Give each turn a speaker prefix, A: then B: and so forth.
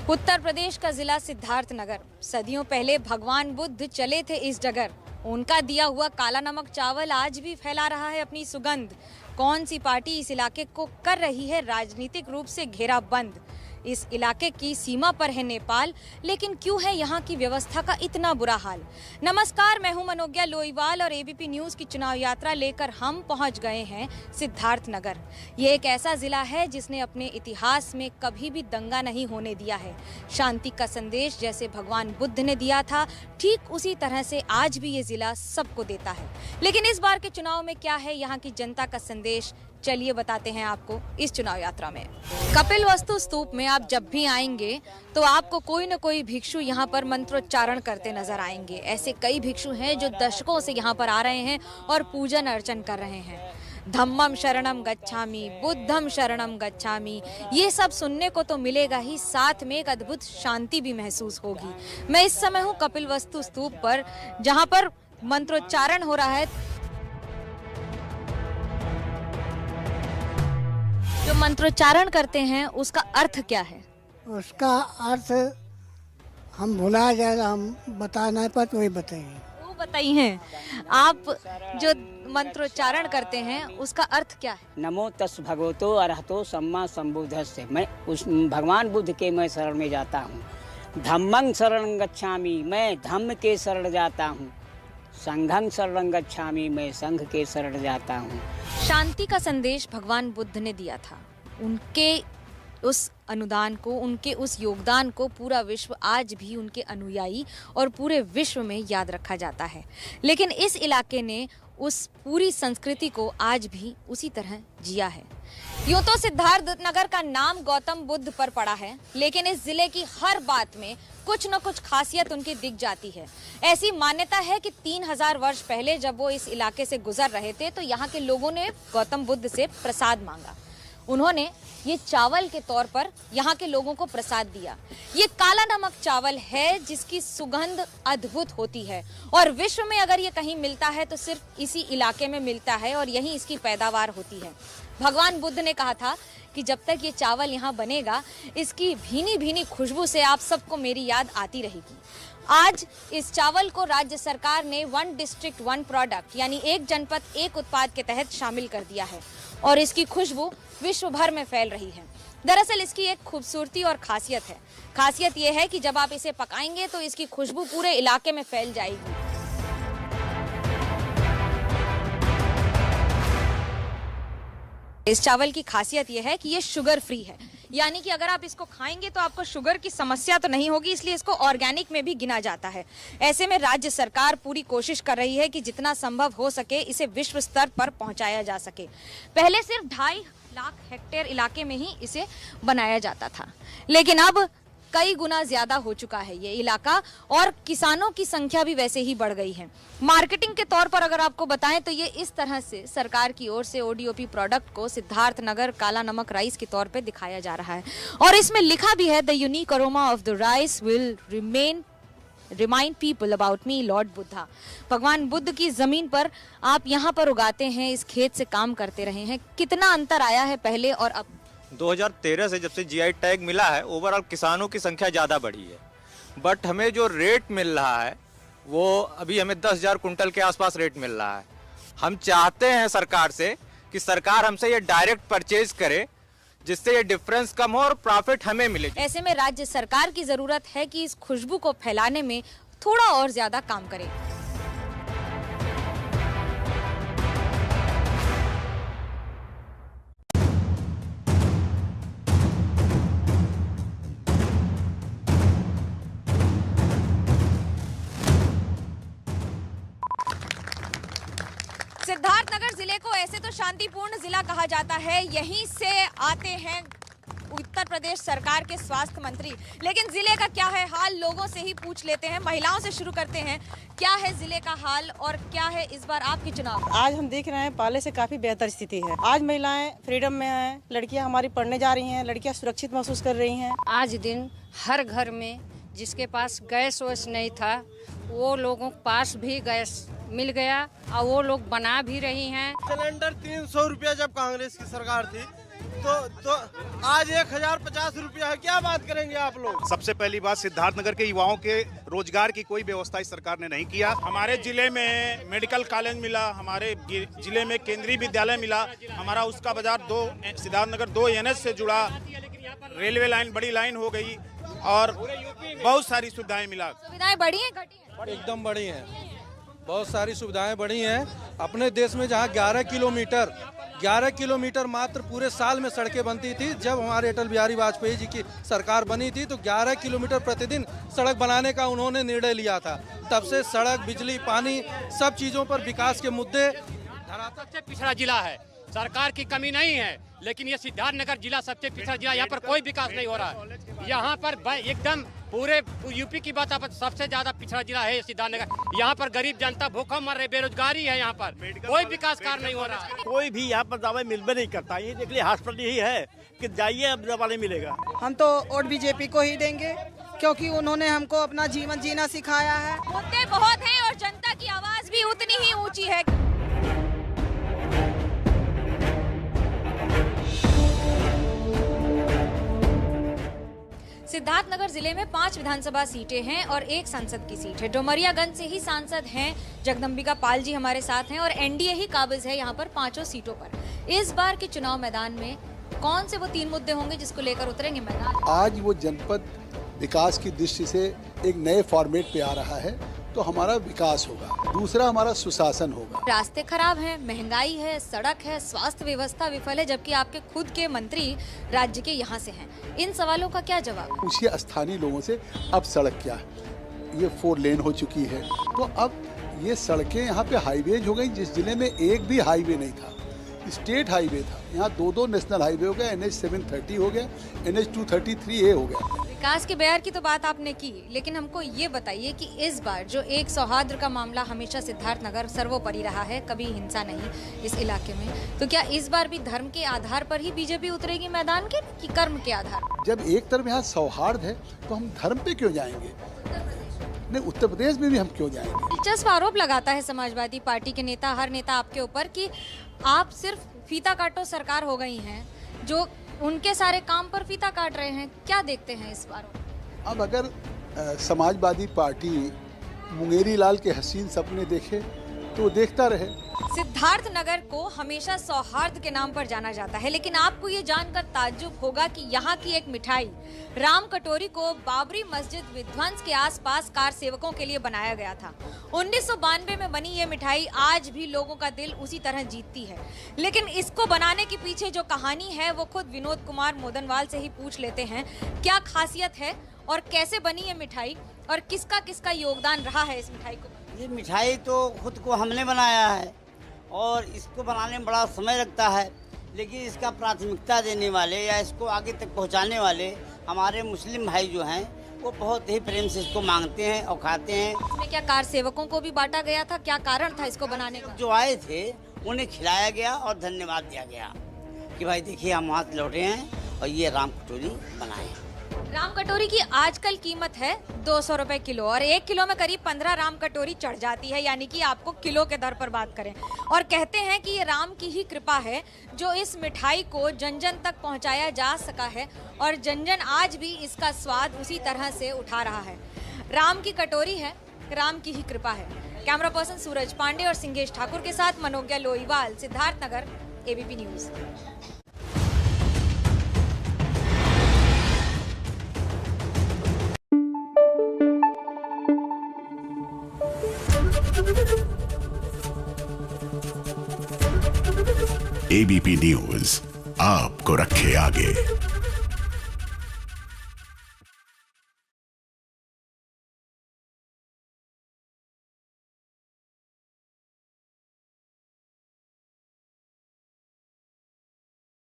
A: उत्तर प्रदेश का जिला सिद्धार्थनगर। सदियों पहले भगवान बुद्ध चले थे इस डगर। उनका दिया हुआ काला नमक चावल आज भी फैला रहा है अपनी सुगंध। कौन सी पार्टी इस इलाके को कर रही है राजनीतिक रूप से घेराबंद? इस इलाके की सीमा पर है नेपाल, लेकिन क्यों है यहाँ की व्यवस्था का इतना बुरा हाल? नमस्कार, मैं हूँ मनोज्ञा लोईवाल और एबीपी न्यूज की चुनाव यात्रा लेकर हम पहुँच गए हैं सिद्धार्थनगर। ये एक ऐसा जिला है जिसने अपने इतिहास में कभी भी दंगा नहीं होने दिया है। शांति का संदेश जैसे भगवान बुद्ध ने दिया था, ठीक उसी तरह से आज भी ये जिला सबको देता है। लेकिन इस बार के चुनाव में क्या है यहाँ की जनता का संदेश, चलिए बताते हैं आपको इस चुनाव यात्रा में। कपिलवस्तु स्तूप में आप जब भी आएंगे तो आपको कोई न कोई भिक्षु यहाँ पर मंत्रोच्चारण करते नजर आएंगे। ऐसे कई भिक्षु हैं जो दशकों से यहाँ पर आ रहे हैं और पूजन अर्चन कर रहे हैं। धम्मम शरणम गच्छामि, बुद्धम शरणम गच्छामि, ये सब सुनने को तो मिलेगा ही, साथ में एक अद्भुत शांति भी महसूस होगी। मैं इस समय हूँ कपिलवस्तु स्तूप पर, जहाँ पर मंत्रोच्चारण हो रहा है। जो मंत्रोच्चारण करते हैं उसका अर्थ क्या है?
B: उसका अर्थ हम भुला जाएगा, हम बता नहीं पाते, वही बताइए।
A: वो बताइए, आप जो मंत्रोच्चारण करते हैं उसका अर्थ क्या है?
C: नमो तस् भगवतो अरहतो सम्मा संबुद्धस्य। मैं उस भगवान बुद्ध के मैं शरण में जाता हूँ। धम्मं शरणं गच्छामि, मैं धम्म के शरण जाता हूँ। संघं शरणं गच्छामि, मैं संघ के शरण जाता हूँ।
A: शांति का संदेश भगवान बुद्ध ने दिया था। उनके उस अनुदान को, उनके उस योगदान को पूरा विश्व आज भी उनके अनुयायी और पूरे विश्व में याद रखा जाता है। लेकिन इस इलाके ने उस पूरी संस्कृति को आज भी उसी तरह जिया है। यूं तो सिद्धार्थनगर का नाम गौतम बुद्ध पर पड़ा है, लेकिन इस जिले की हर बात में कुछ न कुछ खासियत उनकी दिख जाती है। ऐसी मान्यता है कि 3000 वर्ष पहले जब वो इस इलाके से गुजर रहे थे तो यहाँ के लोगों ने गौतम बुद्ध से प्रसाद मांगा। उन्होंने ये चावल के तौर पर यहाँ के लोगों को प्रसाद दिया। ये काला नमक चावल है जिसकी सुगंध अद्भुत होती है और विश्व में अगर ये कहीं मिलता है तो सिर्फ इसी इलाके में मिलता है और यहीं इसकी पैदावार होती है। भगवान बुद्ध ने कहा था कि जब तक ये चावल यहाँ बनेगा, इसकी भीनी भीनी खुशबू से आप सबको मेरी याद आती रहेगी। आज इस चावल को राज्य सरकार ने 1 डिस्ट्रिक्ट 1 प्रोडक्ट यानी एक जनपद एक उत्पाद के तहत शामिल कर दिया है और इसकी खुशबू विश्व भर में फैल रही है। दरअसल इसकी एक खूबसूरती और खासियत है। खासियत यह है कि जब आप इसे पकाएंगे तो इसकी खुशबू पूरे इलाके में फैल जाएगी। इस चावल की खासियत यह है कि ये शुगर फ्री है, यानी कि अगर आप इसको खाएंगे तो आपको शुगर की समस्या तो नहीं होगी, इसलिए इसको ऑर्गेनिक में भी गिना जाता है। ऐसे में राज्य सरकार पूरी कोशिश कर रही है कि जितना संभव हो सके इसे विश्व स्तर पर पहुंचाया जा सके। पहले सिर्फ 2.5 लाख हेक्टेयर इलाके में ही इसे बनाया जाता था, लेकिन अब कई गुना ज्यादा हो चुका है ये इलाका और किसानों की संख्या भी वैसे ही बढ़ गई है। मार्केटिंग के तौर पर अगर आपको बताएं तो ये इस तरह से सरकार की ओर से ओडीओपी प्रोडक्ट को सिद्धार्थनगर काला नमक राइस के तौर पे दिखाया जा रहा है और इसमें लिखा भी है, the unique aroma of the rice will remind people about me Lord Buddha. भगवान बुद्ध की जमीन पर आप यहाँ पर उगाते हैं, इस खेत से काम करते रहे हैं। कितना अंतर आया है पहले और अब?
D: 2013 से जब से जीआई टैग मिला है, ओवरऑल किसानों की संख्या ज़्यादा बढ़ी है, बट हमें जो रेट मिल रहा है वो अभी हमें 10,000 कुंटल के आसपास रेट मिल रहा है। हम चाहते हैं सरकार से कि सरकार हमसे ये डायरेक्ट परचेज करे, जिससे ये डिफरेंस कम हो और प्रॉफिट हमें मिले।
A: ऐसे में राज्य सरकार की जरूरत है कि इस खुशबू को फैलाने में थोड़ा और ज्यादा काम करे। सिद्धार्थनगर जिले को ऐसे तो शांतिपूर्ण जिला कहा जाता है, यहीं से आते हैं उत्तर प्रदेश सरकार के स्वास्थ्य मंत्री। लेकिन जिले का क्या है हाल, लोगों से ही पूछ लेते हैं। महिलाओं से शुरू करते हैं, क्या है जिले का हाल और क्या है इस बार आपके चुनाव?
E: आज हम देख रहे हैं पहले से काफी बेहतर स्थिति है। आज महिलाएं फ्रीडम में हैं, लड़कियां हमारी पढ़ने जा रही हैं, लड़कियां सुरक्षित महसूस कर रही हैं।
F: आज दिन हर घर में जिसके पास गैस वैस नहीं था वो लोगों के पास भी गैस मिल गया और वो लोग बना भी रही हैं।
G: सिलेंडर 300 रुपया जब कांग्रेस की सरकार थी तो आज 1050 रुपया है, क्या बात करेंगे आप लोग।
H: सबसे पहली बात, सिद्धार्थनगर के युवाओं के रोजगार की कोई व्यवस्था इस सरकार ने नहीं किया।
I: हमारे जिले में मेडिकल कॉलेज मिला, हमारे जिले में केंद्रीय विद्यालय मिला, हमारा उसका बाजार सिद्धार्थनगर 2 NH से जुड़ा, रेलवे लाइन बड़ी लाइन हो गई और बहुत सारी सुविधाएं मिला।
A: सुविधाएं बढ़ी हैं घटी हैं?
J: एकदम बढ़ी हैं, बहुत सारी सुविधाएं बढ़ी हैं। अपने देश में जहां 11 किलोमीटर मात्र पूरे साल में सड़कें बनती थी, जब हमारे अटल बिहारी वाजपेयी जी की सरकार बनी थी तो 11 किलोमीटर प्रतिदिन सड़क बनाने का उन्होंने निर्णय लिया था। तब से सड़क, बिजली, पानी, सब चीज़ों पर विकास के मुद्दे।
K: सबसे पिछड़ा जिला है, सरकार की कमी नहीं है, लेकिन ये सिद्धार्थनगर जिला सबसे पिछड़ा जिला, यहाँ पर कोई विकास नहीं हो रहा है। यहाँ पर एकदम पूरे यूपी की बात आप, सबसे ज्यादा पिछड़ा जिला है सिद्धार्थनगर। यहाँ पर गरीब जनता भूखा मर रही, बेरोजगारी है, यहाँ पर कोई विकास कार्य नहीं हो रहा है।
G: कोई भी यहाँ पर दवा मिल भी नहीं करता, ये देख लीजिए हॉस्पिटल ही है कि जाइए अब दवा नहीं मिलेगा।
E: हम तो वोट बीजेपी को ही देंगे, क्योंकि उन्होंने हमको अपना जीवन जीना सिखाया है।
A: मुद्दे बहुत हैं और जनता की आवाज भी उतनी ही ऊंची है। सिद्धार्थनगर जिले में 5 विधानसभा सीटें हैं और 1 संसद की सीट है। डुमरियागंज से ही सांसद हैं जगदम्बिका पाल जी हमारे साथ हैं और एनडीए ही काबिज है यहाँ पर 5 सीटों पर। इस बार के चुनाव मैदान में कौन से वो 3 मुद्दे होंगे जिसको लेकर उतरेंगे मैदान?
L: आज वो जनपद विकास की दृष्टि से एक नए फॉर्मेट पे आ रहा है, तो हमारा विकास होगा। दूसरा, हमारा सुशासन होगा।
A: रास्ते खराब हैं, महंगाई है, सड़क है, स्वास्थ्य व्यवस्था विफल है, जबकि आपके खुद के मंत्री राज्य के यहाँ से हैं। इन सवालों का क्या जवाब?
L: पूछिए स्थानीय लोगों से, अब सड़क क्या है? ये 4 लेन हो चुकी है, तो अब ये सड़कें यहाँ पे हाईवेज हो गई। जिस जिले में एक भी हाईवे नहीं था, स्टेट हाईवे था, यहाँ 2 नेशनल हाईवे हो गया। NH 730 हो गया, NH 233A हो गया।
A: विकास के बयार की तो बात आपने की, लेकिन हमको ये बताइए कि इस बार जो एक सौहार्द का मामला हमेशा सिद्धार्थनगर सर्वोपरि रहा है, कभी हिंसा नहीं इस इलाके में, तो क्या इस बार भी धर्म के आधार पर ही बीजेपी उतरेगी मैदान के, कि कर्म के आधार?
L: जब एक तरफ यहाँ सौहार्द है तो हम धर्म पे क्यों जाएंगे? नहीं, उत्तर प्रदेश में भी हम क्यों जाएंगे?
A: दिलचस्प आरोप लगाता है समाजवादी पार्टी के नेता, हर नेता आपके ऊपर, कि आप सिर्फ फीता काटो सरकार हो गई हैं, जो उनके सारे काम पर फीता काट रहे हैं। क्या देखते हैं इस बार?
L: अब अगर समाजवादी पार्टी मुंगेरी लाल के हसीन सपने देखे तो देखता रहे।
A: सिद्धार्थनगर को हमेशा सौहार्द के नाम पर जाना जाता है, लेकिन आपको ये जानकर ताज्जुब होगा कि यहाँ की एक मिठाई राम कटोरी को बाबरी मस्जिद विध्वंस के आसपास कार सेवकों के लिए बनाया गया था। 1992 में बनी ये मिठाई आज भी लोगों का दिल उसी तरह जीतती है, लेकिन इसको बनाने के पीछे जो कहानी है वो खुद विनोद कुमार मोदनवाल से ही पूछ लेते हैं। क्या खासियत है और कैसे बनी ये मिठाई और किसका किसका योगदान रहा है इस मिठाई को?
C: ये मिठाई तो खुद को हमने बनाया है और इसको बनाने में बड़ा समय लगता है, लेकिन इसका प्राथमिकता देने वाले या इसको आगे तक पहुंचाने वाले हमारे मुस्लिम भाई जो हैं वो बहुत ही प्रेम से इसको मांगते हैं और खाते हैं।
A: इसमें क्या कार सेवकों को भी बांटा गया था? क्या कारण था इसको बनाने का?
C: जो आए थे उन्हें खिलाया गया और धन्यवाद दिया गया कि भाई देखिए हम वहाँ से लौटे हैं और ये राम कटोरी बनाए।
A: राम कटोरी की आजकल कीमत है 200 रुपए किलो और 1 किलो में करीब 15 राम कटोरी चढ़ जाती है, यानी कि आपको किलो के दर पर बात करें। और कहते हैं कि ये राम की ही कृपा है जो इस मिठाई को जन जन तक पहुंचाया जा सका है और जन जन आज भी इसका स्वाद उसी तरह से उठा रहा है। राम की कटोरी है, राम की ही कृपा है। कैमरा पर्सन सूरज पांडे और सिंगेश ठाकुर के साथ Manogya Loiwal, Siddharthnagar, ABP news.
M: ABP news आपको रखे आगे।